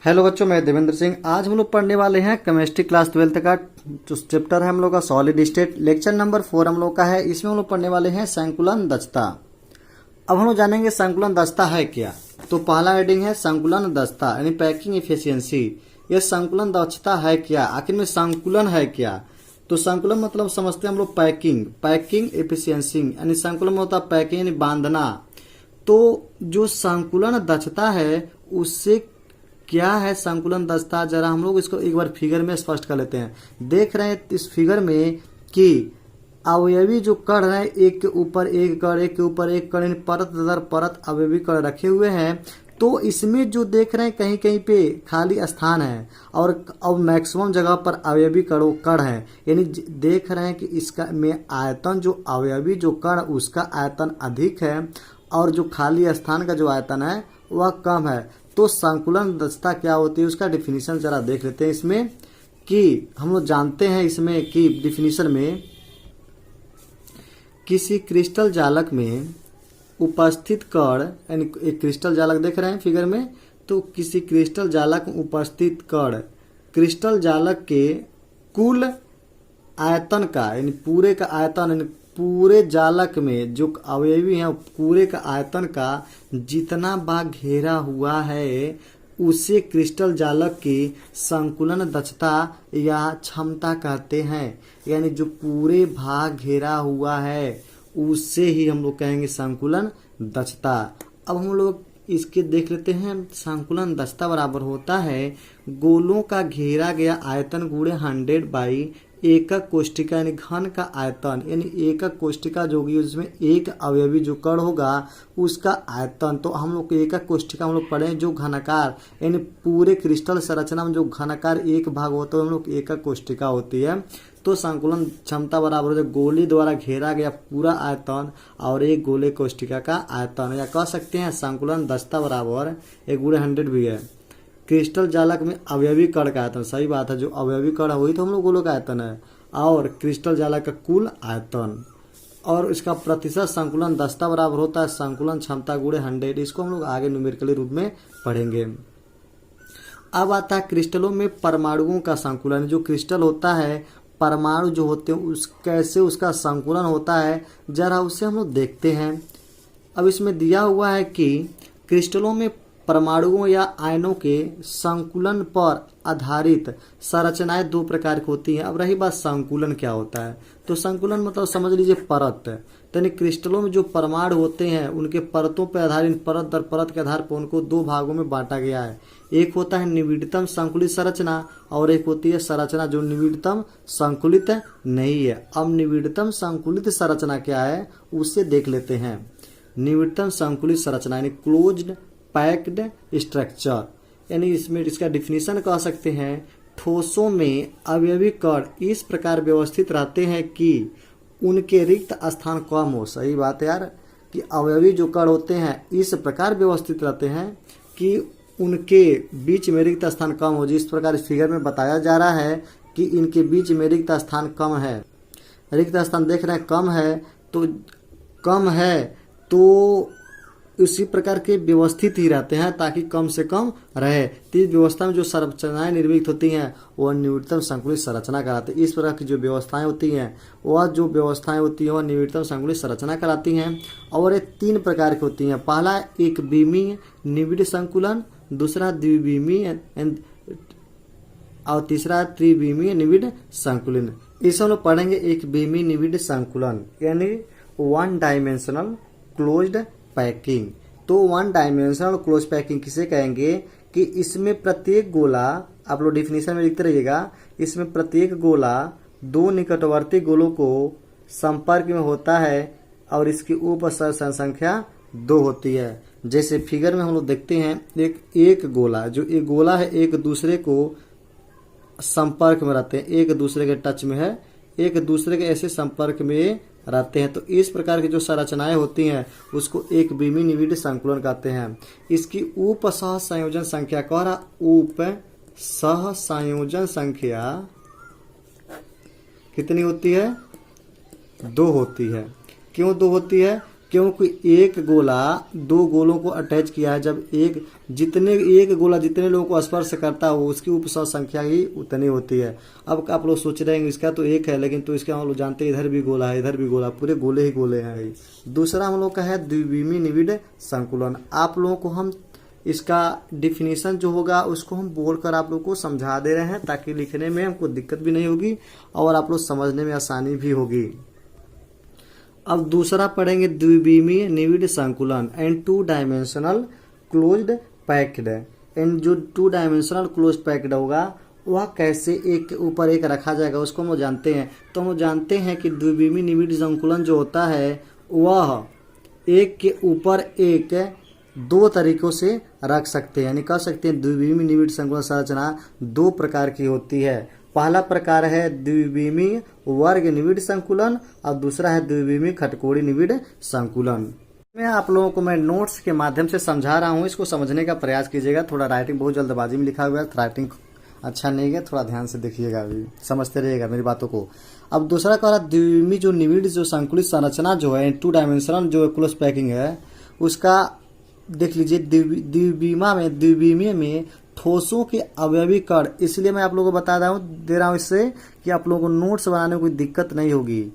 Hello बच्चों, मैं देवेंद्र सिंह। आज हम लोग पढ़ने वाले हैं केमिस्ट्री क्लास 12 का जो चैप्टर है हम लोग का सॉलिड स्टेट। लेक्चर नंबर 4 हम लोग का है। इसमें हम लोग पढ़ने वाले हैं संकुलन दक्षता। अब हम लोग जानेंगे संकुलन दक्षता है क्या। तो पहला हेडिंग है संकुलन दक्षता यानी पैकिंग इफिशियंसी। यह संकुलन दक्षता है क्या, आखिर में संकुलन है क्या। तो संकुलन मतलब समझते हैं हम लोग पैकिंग एफिशिएंसी यानी संकुलन में होता है पैकिंग यानी बांधना। तो जो संकुलन दक्षता है उससे क्या है संकुलन दक्षता, जरा हम लोग इसको एक बार फिगर में स्पष्ट कर लेते हैं। देख रहे हैं इस फिगर में कि अवयवी जो कण है एक के ऊपर एक कण, एक के ऊपर एक कण, परत दर परत अवयवी कण रखे हुए हैं। तो इसमें जो देख रहे हैं कहीं कहीं पे खाली स्थान है और अब मैक्सिमम जगह पर अवयवी कण है, यानी देख रहे हैं कि इसका में आयतन जो अवयवी जो कण उसका आयतन अधिक है और जो खाली स्थान का जो आयतन है वह कम है। तो संकुलन दक्षता क्या होती है उसका डिफिनीशन जरा देख लेते हैं। इसमें कि हम लोग जानते हैं इसमें कि डिफिनीशन में किसी क्रिस्टल जालक में उपस्थित कण, यानी एक क्रिस्टल जालक देख रहे हैं फिगर में, तो किसी क्रिस्टल जालक में उपस्थित कण क्रिस्टल जालक के कुल आयतन का यानी पूरे का आयतन यानी पूरे जालक में जो अवयवी हैं पूरे का आयतन का जितना भाग घेरा हुआ है उसे क्रिस्टल जालक की संकुलन दक्षता या क्षमता कहते हैं। यानी जो पूरे भाग घेरा हुआ है उससे ही हम लोग कहेंगे संकुलन दक्षता। अब हम लोग इसके देख लेते हैं। संकुलन दक्षता बराबर होता है गोलों का घेरा गया आयतन गुणे 100 बाई एकक कोष्ठिका यानी घन का आयतन, यानी एकक कोष्ठिका जो होगी उसमें एक अवयवी जो कण होगा उसका आयतन। तो हम लोग एकक कोष्ठिका हम लोग पढ़े जो घनाकार यानी पूरे क्रिस्टल संरचना में जो घनाकार एक भाग होता है हम लोग एकक कोष्ठिका होती है। तो संकुलन क्षमता बराबर है गोली द्वारा घेरा गया पूरा आयतन और एक गोले कोष्ठिका का आयतन, या कह सकते हैं संकुलन दक्षता बराबर 1/100 भी है क्रिस्टल जालक में अवयवी कण का आयतन। सही बात है, जो अवयवी कण है वही तो हम लोग गोलों का आयतन है और क्रिस्टल जालक का कुल आयतन, और इसका प्रतिशत संकुलन दक्षता बराबर होता है संकुलन क्षमता गुणे 100। इसको हम लोग आगे न्यूमेरिकली रूप में पढ़ेंगे। अब आता है क्रिस्टलों में परमाणुओं का संकुलन। जो क्रिस्टल होता है परमाणु जो होते हैं उस कैसे उसका संकुलन होता है जरा उसे हम लोग देखते हैं। अब इसमें दिया हुआ है कि क्रिस्टलों में परमाणुओं या आयनों के संकुलन पर आधारित संरचनाएं दो प्रकार की होती हैं। अब रही बात संकुलन क्या होता है, तो संकुलन मतलब समझ लीजिए परत। यानी क्रिस्टलों में जो परमाणु होते हैं उनके परतों पर आधारित परत दर परत के आधार पर उनको दो भागों में बांटा गया है। एक होता है निविडतम संकुलित संरचना और एक होती है संरचना जो निविडतम संकुलित नहीं है। अब निविडतम संकुलित संरचना क्या है उसे देख लेते हैं। निविडतम संकुलित संरचना यानी क्लोज्ड पैक्ड स्ट्रक्चर, यानी इसमें इसका डिफिनीशन कह सकते हैं ठोसों में अवयवी कण इस प्रकार व्यवस्थित रहते हैं कि उनके रिक्त स्थान कम हो। सही बात है यार, कि अवयवी जो कण होते हैं इस प्रकार व्यवस्थित रहते हैं कि उनके बीच में रिक्त स्थान कम हो। जिस प्रकार इस फिगर में बताया जा रहा है कि इनके बीच में रिक्त स्थान कम है, रिक्त स्थान देख रहे हैं कम है तो उसी प्रकार के व्यवस्थित ही रहते हैं ताकि कम से कम रहे। तो इस व्यवस्था में जो संरचनाएं निर्मित होती हैं वह निविडतम संकुलित संरचना कहलाती है। इस प्रकार की जो व्यवस्थाएं होती हैं वह निविडतम संकुलित संरचना कहलाती हैं। और ये 3 प्रकार की होती हैं। पहला एक बीमीय निविड संकुलन, दूसरा द्विबीमीय और तीसरा त्रिबीमीय निविड संकुलन। इसे हम लोग पढ़ेंगे। एक बीमीय निविड संकुलन यानी 1 डायमेंशनल क्लोज्ड पैकिंग। तो 1 डायमेंशनल क्लोज पैकिंग किसे कहेंगे कि इसमें प्रत्येक गोला, आप लोग डिफिनीशन में लिखते रहिएगा, इसमें प्रत्येक गोला 2 निकटवर्ती गोलों को संपर्क में होता है और इसकी उपसरण संख्या 2 होती है। जैसे फिगर में हम लोग देखते हैं एक गोला, जो एक गोला है एक दूसरे को संपर्क में रहते हैं, एक दूसरे के टच में है, एक दूसरे के ऐसे संपर्क में रहते हैं। तो इस प्रकार की जो संरचनाएं होती हैं उसको एक बीमीय निविड संकुलन कहते हैं। इसकी उप सह संयोजन संख्या कह रहा, उप सह संयोजन संख्या कितनी होती है? 2 होती है। क्यों 2 होती है? क्योंकि एक गोला दो गोलों को अटैच किया है। जब एक गोला जितने लोगों को स्पर्श करता है उसकी उपसर्ग संख्या ही उतनी होती है। अब आप लोग सोच रहे हैं इसका तो एक है, लेकिन तो इसका हम लोग जानते हैं इधर भी गोला है, इधर भी गोला, पूरे गोले ही गोले हैं। दूसरा हम लोग का है द्विविमीय निविड़ संकुलन। आप लोगों को हम इसका डिफिनीशन जो होगा उसको हम बोलकर आप लोग को समझा दे रहे हैं, ताकि लिखने में हमको दिक्कत भी नहीं होगी और आप लोग समझने में आसानी भी होगी। अब दूसरा पढ़ेंगे द्विविमीय निविड़ संकुलन and two dimensional closed packed. And जो टू डायमेंशनल क्लोज्ड पैक्ड होगा वह कैसे एक के ऊपर एक रखा जाएगा उसको हम जानते हैं। तो हम जानते हैं कि द्विविमीय निविड़ संकुलन जो होता है वह एक के ऊपर एक दो तरीकों से रख सकते हैं, यानी कह सकते हैं द्विविमीय निविड़ संकुलन संरचना दो प्रकार की होती है। पहला प्रकार है द्विविमीय वर्ग निविड़ संकुलन और दूसरा है द्विविमीय खटकोड़ी निविड़ संकुलन। मैं आप लोगों को मैं नोट्स के माध्यम से समझा रहा हूँ, इसको समझने का प्रयास कीजिएगा। थोड़ा राइटिंग बहुत जल्दबाजी में लिखा हुआ है, राइटिंग अच्छा नहीं है, थोड़ा ध्यान से देखिएगा, अभी समझते रहिएगा मेरी बातों को। अब दूसरा कह रहा द्विविमीय जो निविड़ जो संकुलित संरचना जो है टू डायमेंशनल जो क्लोज पैकिंग है उसका देख लीजिए। द्विविमीय में ठोसों के अवयवी कण, इसलिए मैं आप लोगों को बता दे रहा हूँ इससे कि आप लोगों को नोट्स बनाने में कोई दिक्कत नहीं होगी,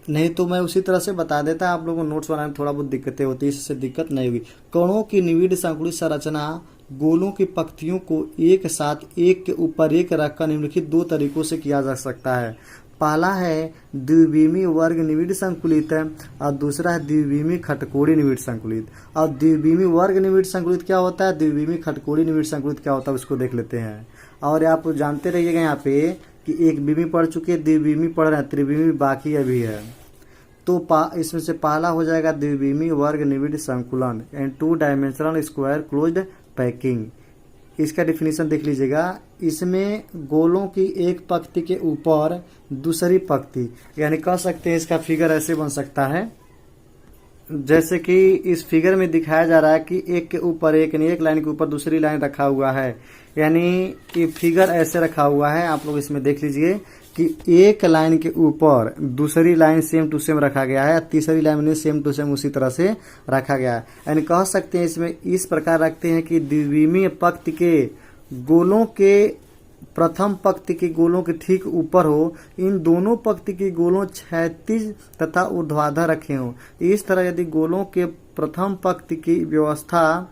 नहीं तो मैं उसी तरह से बता देता। आप लोगों को नोट्स बनाने में थोड़ा बहुत दिक्कतें होती है, इससे दिक्कत नहीं होगी। कणों की निविड़ संकुलित संरचना गोलों की पंक्तियों को एक साथ एक के ऊपर एक रखकर निम्नलिखित दो तरीकों से किया जा सकता है। पहला है द्विविमीय वर्ग निविड़ संकुलित और दूसरा है द्विविमीय खटकोड़ी निविड़ संकुलित। और द्विविमीय वर्ग निविड़ संकुलित क्या होता है, द्विविमीय खटकोड़ी निविड़ संकुलित क्या होता है उसको देख लेते हैं। और आप जानते रहिएगा यहाँ पे कि एक विमीय पढ़ चुके, द्विविमीय पढ़ रहे हैं, त्रिविमीय बाकी अभी है। तो इसमें से पहला हो जाएगा द्विविमीय वर्ग निविड़ संकुलन and two dimensional square closed packing. इसका डिफिनीशन देख लीजिएगा। इसमें गोलों की एक पंक्ति के ऊपर दूसरी पंक्ति, यानी कह सकते हैं इसका फिगर ऐसे बन सकता है जैसे कि इस फिगर में दिखाया जा रहा है कि एक के ऊपर एक, यानी एक लाइन के ऊपर दूसरी लाइन रखा हुआ है, यानी ये फिगर ऐसे रखा हुआ है। आप लोग इसमें देख लीजिए कि एक लाइन के ऊपर दूसरी लाइन सेम टू सेम रखा गया है, तीसरी लाइन में सेम टू सेम उसी तरह से रखा गया है। यानी कह सकते हैं इसमें इस प्रकार रखते हैं कि द्विविमीय पंक्ति के गोलों के प्रथम पंक्ति के गोलों के ठीक ऊपर हो, इन दोनों पंक्ति के गोलों क्षैतिज तथा ऊर्ध्वाधर रखे हों। इस तरह यदि गोलों के प्रथम पंक्ति की व्यवस्था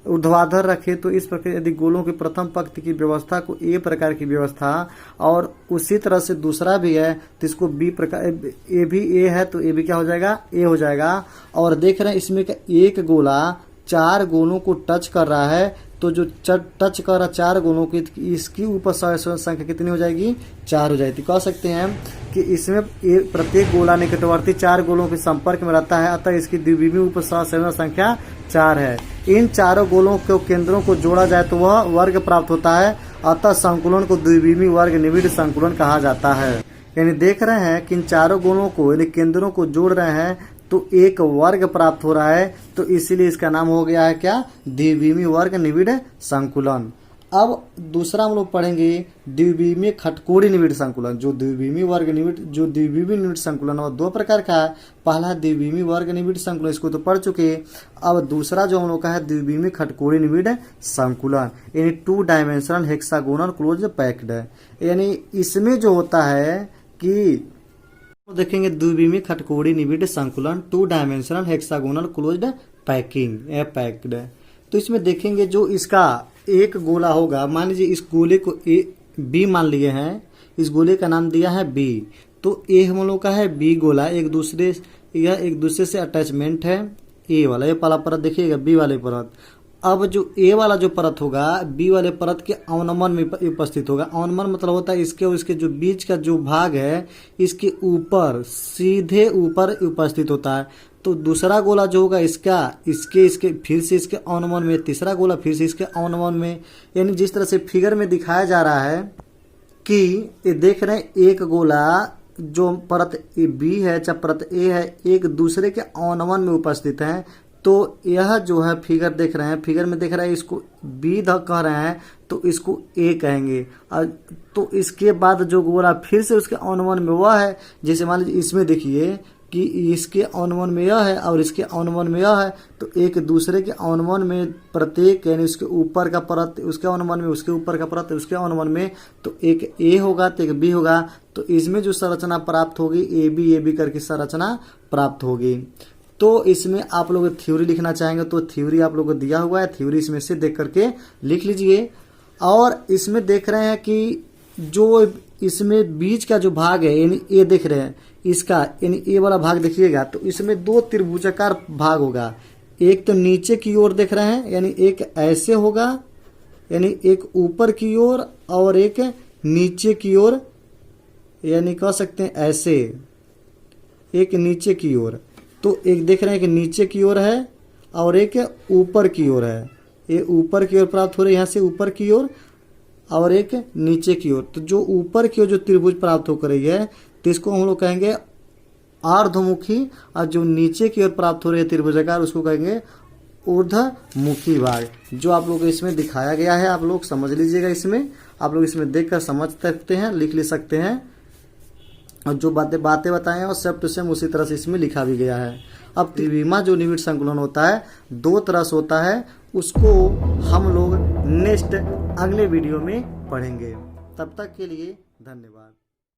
ऊर्ध्वाधर रखे तो इस प्रकार यदि गोलों की प्रथम पंक्ति की व्यवस्था को ए प्रकार की व्यवस्था और उसी तरह से दूसरा भी है तो इसको बी प्रकार, ए भी ए है तो ए भी क्या हो जाएगा, ए हो जाएगा। और देख रहे हैं इसमें एक गोला चार गोलों को टच कर रहा है, तो जो टच कर रहा चार गोलों की इसकी ऊपर संख्या कितनी हो जाएगी, 4 हो जाएगी। कह सकते हैं कि इसमें प्रत्येक गोला निकटवर्ती चार गोलों के संपर्क में रहता है, अतः इसकी द्विविमीय उपसंरचना संख्या 4 है। इन चारों गोलों के केंद्रों को जोड़ा जाए तो वह वर्ग प्राप्त होता है, अतः संकुलन को द्विविमीय वर्ग निविड़ संकुलन कहा जाता है। यानी देख रहे हैं कि इन चारों गोलों को यानी केंद्रों को जोड़ रहे हैं तो एक वर्ग प्राप्त हो रहा है, तो इसीलिए इसका नाम हो गया है क्या, द्विविमीय वर्ग निविड़ संकुलन। अब दूसरा हम लोग पढ़ेंगे द्विविमीय खटकोड़ी निविड़ संकुलन। जो द्विविमीय निविड़ संकुलन वो दो प्रकार का है। पहला द्विविमीय वर्ग निविड़ संकुलन, इसको तो पढ़ चुके। अब दूसरा जो हम लोग का है द्विविमीय खटकोड़ी निविड़ संकुलन, यानी two dimensional hexagonal close packed. यानी इसमें जो होता है कि देखेंगे द्विविमीय खटकोड़ी निविड़ संकुलन two dimensional hexagonal closed packing packed. तो इसमें देखेंगे जो इसका एक गोला होगा, मान लीजिए इस गोले को बी मान लिए हैं, इस गोले का नाम दिया है बी, तो ए हम लोग का है बी गोला, एक दूसरे से अटैचमेंट है ए वाला, ये पहला परत देखिएगा बी वाले परत। अब जो ए वाला जो परत होगा बी वाले परत के अवनमन में उपस्थित होगा। अवनमन मतलब होता है इसके और इसके जो बीच का जो भाग है इसके ऊपर सीधे ऊपर उपस्थित होता है। तो दूसरा गोला जो होगा इसके फिर से इसके अवनमन में, तीसरा गोला फिर से इसके अवनमन में। यानी जिस तरह से फिगर में दिखाया जा रहा है कि ये देख रहे हैं एक गोला जो परत बी है चाहे परत ए है एक दूसरे के अवनमन में उपस्थित है, तो यह जो है फिगर देख रहे हैं, फिगर में देख रहे हैं इसको बी कह रहे हैं तो इसको ए कहेंगे। तो इसके बाद जो गोला फिर से उसके अवनमन में वह है, जैसे मान लीजिए इसमें देखिए कि इसके अनुमान में यह है और इसके अनुमान में यह है, तो एक दूसरे के अनुमान में प्रत्येक यानी उसके ऊपर का परत उसके अनुमान में, उसके ऊपर का परत उसके अनुमान में, तो एक ए होगा तो एक बी होगा, तो इसमें जो संरचना प्राप्त होगी ए बी करके संरचना प्राप्त होगी। तो इसमें आप लोग थ्योरी लिखना चाहेंगे तो थ्योरी आप लोग को दिया हुआ है, थ्योरी इसमें से देख करके लिख लीजिए। और इसमें देख रहे हैं कि जो इसमें बीच का जो भाग है यानी ए देख रहे हैं, इसका यानी ए वाला भाग देखिएगा तो इसमें दो त्रिभुजाकार भाग होगा। एक तो नीचे की ओर देख रहे हैं यानी एक ऐसे होगा, यानी एक ऊपर की ओर और एक नीचे की ओर, यानी कह सकते हैं ऐसे एक नीचे की ओर। तो एक देख रहे हैं कि नीचे की ओर है और एक ऊपर की ओर है, ये ऊपर की ओर प्राप्त हो रही है यहाँ से ऊपर की ओर, और एक नीचे की ओर। तो जो ऊपर की ओर जो त्रिभुज प्राप्त होकर रही है तो इसको हम लोग कहेंगे आर्धमुखी, और जो नीचे की ओर प्राप्त हो रही है त्रिभुजाकार उसको कहेंगे ऊर्ध्वमुखी भाग। जो आप लोग इसमें दिखाया गया है आप लोग समझ लीजिएगा, इसमें आप लोग इसमें देखकर समझ सकते हैं, लिख ले सकते हैं। और जो बातें बताएं और सेम टू सेम उसी तरह से इसमें लिखा भी गया है। अब त्रिविमा जो निविड़ संकुलन होता है दो तरह से होता है, उसको हम लोग नेक्स्ट अगले वीडियो में पढ़ेंगे। तब तक के लिए धन्यवाद।